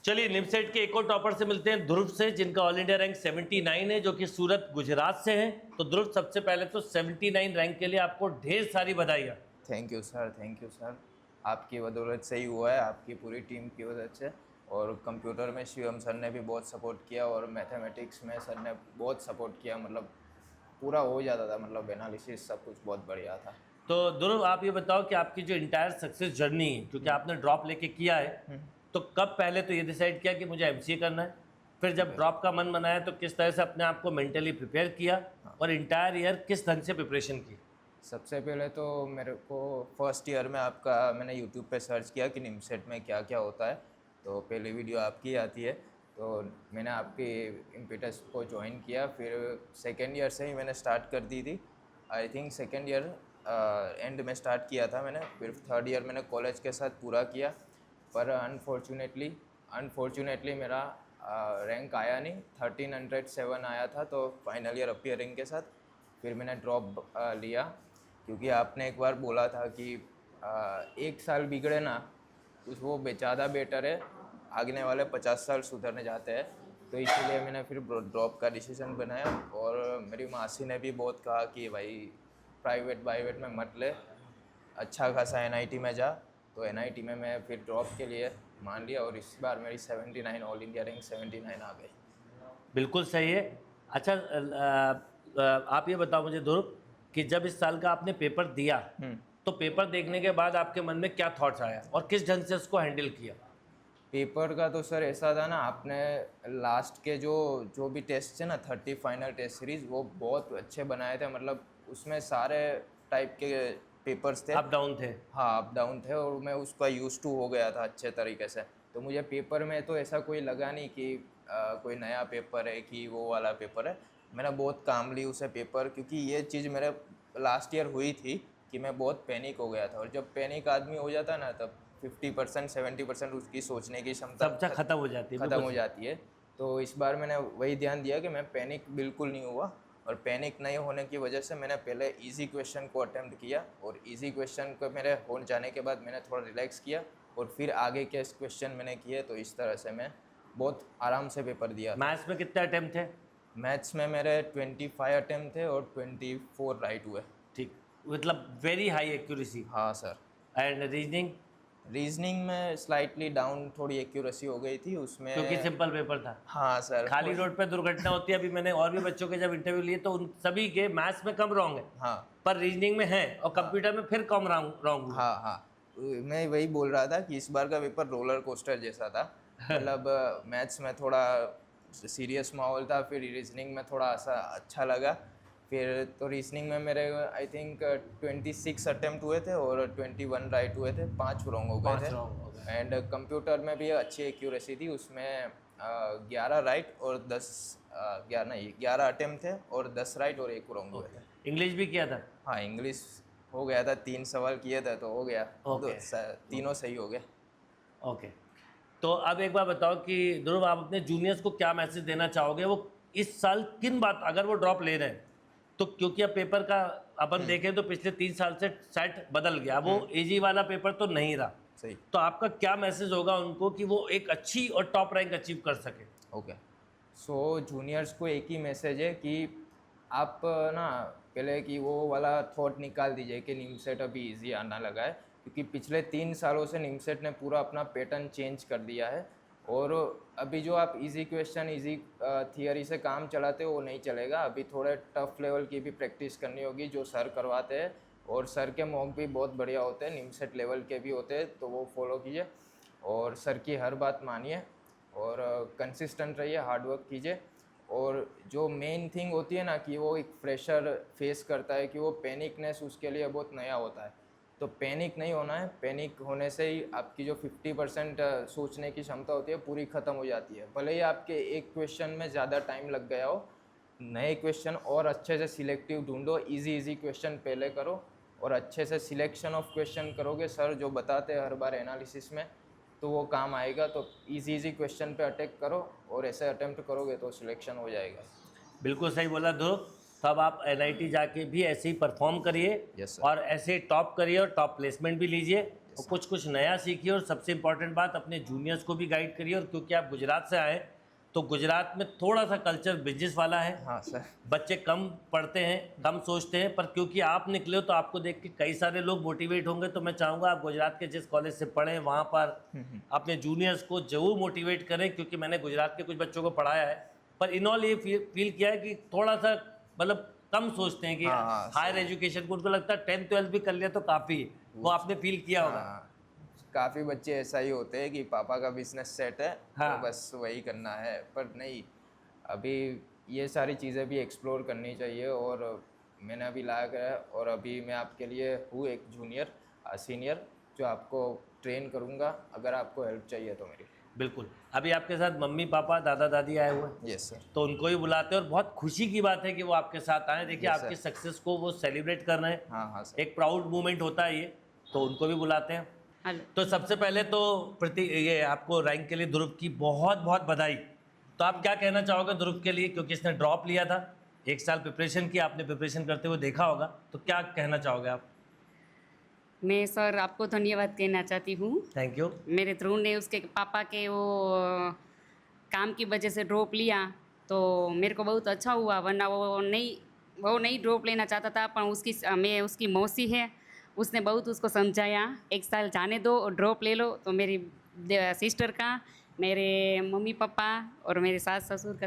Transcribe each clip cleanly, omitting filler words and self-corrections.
चलिए निमसेट के एक और टॉपर से मिलते हैं, ध्रुव से, जिनका ऑल इंडिया रैंक 79 है, जो कि सूरत गुजरात से हैं। तो ध्रुव, सबसे पहले तो 79 रैंक के लिए आपको ढेर सारी बधाइयाँ। Thank you sir. आपकी बदौलत से ही हुआ है, आपकी पूरी टीम की वजह से। और कंप्यूटर में शिवम सर ने भी बहुत सपोर्ट किया और मैथमेटिक्स में सर ने बहुत सपोर्ट किया। मतलब पूरा हो जाता था, मतलब एनालिसिस सब कुछ बहुत बढ़िया था। तो ध्रुव, आप ये बताओ कि आपकी जो इंटायर सक्सेस जर्नी है, क्योंकि आपने ड्रॉप लेके किया है, तो कब पहले तो ये डिसाइड किया कि मुझे एमसीए करना है, फिर जब ड्रॉप का मन बनाया तो किस तरह से अपने आप को मेंटली प्रिपेयर किया, और इंटायर ईयर किस ढंग से प्रिपरेशन की? सबसे पहले तो मेरे को फर्स्ट ईयर में मैंने यूट्यूब पे सर्च किया कि निमसेट में क्या क्या होता है। तो पहली वीडियो आपकी आती है, तो मैंने आपके इम्पिटस को ज्वाइन किया। फिर सेकेंड ईयर से ही मैंने स्टार्ट कर दी थी। I think second year and में स्टार्ट किया था मैंने। फिर थर्ड ईयर मैंने कॉलेज के साथ पूरा किया, पर अनफॉर्चुनेटली मेरा रैंक आया नहीं। 1307 आया था, तो फाइनल ईयर अपीयरिंग के साथ फिर मैंने ड्रॉप लिया। क्योंकि आपने एक बार बोला था कि एक साल बिगड़े ना, वो ज़्यादा बेटर है, आगने वाले 50 साल सुधरने जाते हैं। तो इसीलिए मैंने फिर ड्रॉप का डिसीजन बनाया। और मेरी मासी ने भी बहुत कहा कि भाई प्राइवेट में मत ले, अच्छा खासा एनआईटी में जा। तो एनआईटी में मैं फिर ड्रॉप के लिए मान लिया, और इस बार मेरी 79 ऑल इंडिया रैंक 79 आ गई। बिल्कुल सही है। अच्छा, आप ये बताओ मुझे ध्रुव कि जब इस साल का आपने पेपर दिया, तो पेपर देखने के बाद आपके मन में क्या थॉट्स आया और किस ढंग से उसको हैंडल किया? पेपर का तो सर ऐसा था ना, आपने लास्ट के जो भी टेस्ट थे ना, 30 फाइनल टेस्ट सीरीज, वो बहुत अच्छे बनाए थे। मतलब उसमें सारे टाइप के पेपर्स थे, अप डाउन थे। हाँ अप डाउन थे, और मैं उसका यूज टू हो गया था अच्छे तरीके से। तो मुझे पेपर में तो ऐसा कोई लगा नहीं कि कोई नया पेपर है कि वो वाला पेपर है। मैंने बहुत काम ली उसे पेपर, क्योंकि ये चीज़ मेरे लास्ट ईयर हुई थी कि मैं बहुत पैनिक हो गया था। और जब पैनिक आदमी हो जाता है ना, तब 50% 70% उसकी सोचने की क्षमता सब खत्म हो जाती है। ख़त्म हो जाती है। तो इस बार मैंने वही ध्यान दिया कि मैं पैनिक बिल्कुल नहीं हुआ, और पैनिक नहीं होने की वजह से मैंने पहले इजी क्वेश्चन को अटेम्प्ट किया, और इजी क्वेश्चन को मेरे हो जाने के बाद मैंने थोड़ा रिलैक्स किया, और फिर आगे के क्वेश्चन मैंने किए। तो इस तरह से मैं बहुत आराम से पेपर दिया। मैथ्स में कितने अटेम्प्ट थे? मैथ्स में मेरे 25 अटेम्प्ट थे और 24 राइट हुए। ठीक, मतलब वेरी हाई एक्यूरेसी। हाँ सर। And reasoning? रीजनिंग में स्लाइटली डाउन थोड़ी एक्यूरेसी हो गई थी उसमें, क्योंकि सिंपल पेपर था। हाँ सर। खाली रोड पे दुर्घटना होती है। अभी मैंने और भी बच्चों के जब इंटरव्यू लिए तो उन सभी के मैथ्स में कम रॉन्ग है, हाँ पर रीजनिंग में है, और कंप्यूटर में फिर कम रॉन्ग। हाँ, मैं वही बोल रहा था कि इस बार का पेपर रोलर कोस्टर जैसा था। मतलब मैथ्स में थोड़ा सीरियस माहौल था, फिर रीजनिंग में थोड़ा ऐसा अच्छा लगा। फिर तो रीजनिंग में मेरे आई थिंक 26 अटेम्प्ट हुए थे और 21 राइट हुए थे, 5 रॉन्ग हो गए थे। एंड कंप्यूटर में भी अच्छी एक्यूरेसी थी, उसमें 11 राइट और 11 अटेम्प्ट थे और 10 राइट और 1 रॉन्ग हुए थे। इंग्लिश भी किया था? हाँ इंग्लिश हो गया था, 3 सवाल किए थे तो हो गया। तीनों सही हो गए। ओके। तो अब एक बार बताओ कि ध्रुव, आप अपने जूनियर्स को क्या मैसेज देना चाहोगे? वो इस साल किन बात, अगर वो ड्रॉप ले रहे हैं तो, क्योंकि अब पेपर का अपन देखें तो पिछले 3 साल से सेट बदल गया, वो इजी वाला पेपर तो नहीं रहा। सही। तो आपका क्या मैसेज होगा उनको कि वो एक अच्छी और टॉप रैंक अचीव कर सके? ओके, सो जूनियर्स को एक ही मैसेज है कि आप ना पहले कि वो वाला थॉट निकाल दीजिए कि निमसेट अभी इजी आना लगा है, क्योंकि पिछले 3 सालों से निमसेट ने पूरा अपना पैटर्न चेंज कर दिया है। और अभी जो आप इजी क्वेश्चन इजी थियरी से काम चलाते हो वो नहीं चलेगा। अभी थोड़े टफ लेवल की भी प्रैक्टिस करनी होगी, जो सर करवाते हैं, और सर के मॉक भी बहुत बढ़िया होते हैं, निमसेट लेवल के भी होते हैं, तो वो फॉलो कीजिए और सर की हर बात मानिए और कंसिस्टेंट रहिए, हार्डवर्क कीजिए। और जो मेन थिंग होती है ना कि वो एक फ्रेशर फेस करता है कि वो पैनिकनेस उसके लिए बहुत नया होता है। तो पैनिक नहीं होना है, पैनिक होने से ही आपकी जो 50% सोचने की क्षमता होती है पूरी ख़त्म हो जाती है। भले ही आपके एक क्वेश्चन में ज़्यादा टाइम लग गया हो, नए क्वेश्चन और अच्छे से सिलेक्टिव ढूंढो, इजी क्वेश्चन पहले करो और अच्छे से सिलेक्शन ऑफ क्वेश्चन करोगे। सर जो बताते हैं हर बार एनालिसिस में, तो वो काम आएगा। तो इजी क्वेश्चन पे अटैक करो और ऐसे अटेम्प्ट करोगे तो सिलेक्शन हो जाएगा। बिल्कुल सही बोला ध्रुव। तब आप एनआईटी जाके भी ऐसे ही परफॉर्म करिए, Yes, sir. और ऐसे टॉप करिए और टॉप प्लेसमेंट भी लीजिए। और कुछ कुछ नया सीखिए, और सबसे इम्पोर्टेंट बात अपने जूनियर्स को भी गाइड करिए। और क्योंकि आप गुजरात से आए तो गुजरात में थोड़ा सा कल्चर बिजनेस वाला है, हाँ सर। बच्चे कम पढ़ते हैं, कम सोचते हैं, पर क्योंकि आप निकले हो तो आपको देख के कई सारे लोग मोटिवेट होंगे। तो मैं चाहूँगा आप गुजरात के जिस कॉलेज से पढ़ें वहाँ पर अपने जूनियर्स को जरूर मोटिवेट करें, क्योंकि मैंने गुजरात के कुछ बच्चों को पढ़ाया है, पर इन्होंने ये फील किया है कि थोड़ा सा मतलब कम सोचते हैं कि हाँ, हायर एजुकेशन को उनको लगता है 10th 12th भी कर लिया तो काफ़ी है। वो आपने फील किया होगा। हाँ, काफ़ी बच्चे ऐसा ही होते हैं कि पापा का बिजनेस सेट है हाँ। तो बस वही करना है, पर नहीं, अभी ये सारी चीज़ें भी एक्सप्लोर करनी चाहिए। और मैंने अभी लाया है, और अभी मैं आपके लिए हूँ एक जूनियर सीनियर जो आपको ट्रेन करूँगा अगर आपको हेल्प चाहिए तो मेरी। बिल्कुल। अभी आपके साथ मम्मी पापा दादा दादी आए हुए हैं, यस सर। तो उनको ही बुलाते हैं, और बहुत खुशी की बात है कि वो आपके साथ आए। देखिए Yes, आपकी sir. सक्सेस को वो सेलिब्रेट कर रहे हैं, हाँ हाँ सर। एक प्राउड मोमेंट होता है ये, तो उनको भी बुलाते हैं। हेलो। तो सबसे पहले तो ये आपको रैंक के लिए ध्रुव की बहुत बहुत बधाई। तो आप क्या कहना चाहोगे ध्रुव के लिए, क्योंकि इसने ड्रॉप लिया था, 1 साल प्रिपरेशन की, आपने प्रिपरेशन करते हुए देखा होगा, तो क्या कहना चाहोगे आप? मैं सर आपको धन्यवाद कहना चाहती हूँ। Thank you. मेरे ध्रुव ने उसके पापा के वो काम की वजह से ड्रॉप लिया तो मेरे को बहुत अच्छा हुआ, वरना वो नहीं ड्रॉप लेना चाहता था। पर मैं उसकी मौसी है, उसने बहुत उसको समझाया 1 साल जाने दो और ड्रॉप ले लो। तो मेरी सिस्टर का, मेरे मम्मी पापा और मेरे सास ससुर का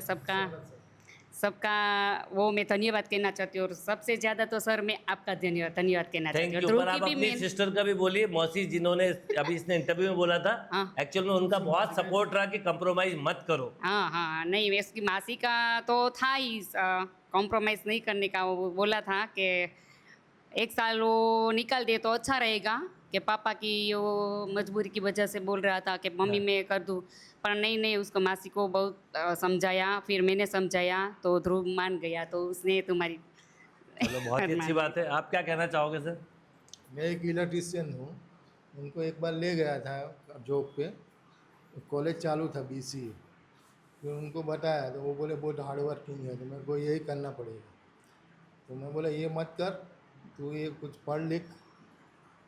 सबका वो मैं धन्यवाद कहना चाहती हूँ। और सबसे ज़्यादा तो सर मैं आपका धन्यवाद कहना चाहती थैंक हूँ। यू। ध्रुव पर की आप भी अपनी मैं सिस्टर का भी बोलिए, मौसी जिन्होंने अभी इसने इंटरव्यू में बोला था, हाँ। एक्चुअल में उनका बहुत सपोर्ट रहा कि कंप्रोमाइज मत करो। हाँ, नहीं उसकी मासी का तो था ही कॉम्प्रोमाइज़ नहीं करने का। वो बोला था कि 1 साल वो निकाल दे तो अच्छा रहेगा, कि पापा की वो मजबूरी की वजह से बोल रहा था कि मम्मी मैं कर दूँ। पर नहीं, उसको मासी को बहुत समझाया, फिर मैंने समझाया तो ध्रुव मान गया, तो उसने तुम्हारी चलो बहुत ही अच्छी बात है। आप क्या कहना चाहोगे सर? मैं एक इलेक्ट्रीशियन हूँ, उनको एक बार ले गया था जॉब पे, कॉलेज चालू था BCA, फिर उनको बताया तो वो बोले बहुत हार्ड वर्किंग है तो मेरे को यही करना पड़ेगा। तो मैं बोला ये मत कर, तू ये कुछ पढ़ लिख।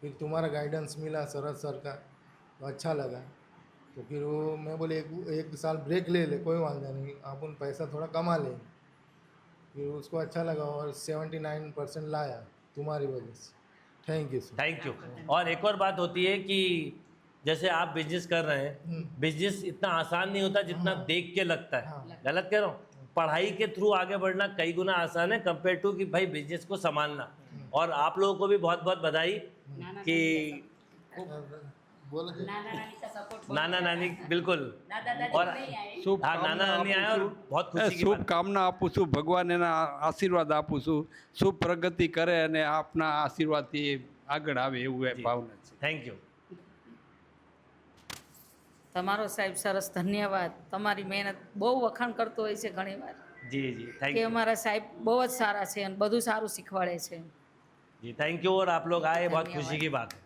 फिर तुम्हारा गाइडेंस मिला शरद सर का तो अच्छा लगा। तो फिर वो मैं बोले एक साल ब्रेक ले ले, कोई वांधा नहीं, आप उन पैसा थोड़ा कमा लेंगे। फिर उसको अच्छा लगा और 79% लाया तुम्हारी वजह से। Thank you sir. Thank you. और एक और बात होती है कि जैसे आप बिजनेस कर रहे हैं, बिजनेस इतना आसान नहीं होता जितना देख के लगता है। गलत कह रहा हूँ? पढ़ाई के थ्रू आगे बढ़ना कई गुना आसान है कंपेयर टू कि भाई बिजनेस को संभालना। और आप लोगों को भी बहुत बहुत बधाई कि बोला नाना नानी बिल्कुल, और हाँ नाना नानी आए और बहुत खुशी की बात। શુભકામના આપું છું, ભગવાન એના આશીર્વાદ આપું છું, શુભ પ્રગતિ કરે અને આપના આશીર્વાદથી આગળ આવે એવું એ ભાવના છે. Thank you. તમારો સાહેબ સરસ ધન્યવાદ. તમારી મહેનત બહુ વખાણ કરતો હોય છે ઘણીવાર जी जी थैंक કે यू। અમારા સાહેબ બહુ જ સારા છે અને બધું સારું શીખવાડે છે. जी थैंक यू। और आप लोग आए, बहुत खुशी की बात है।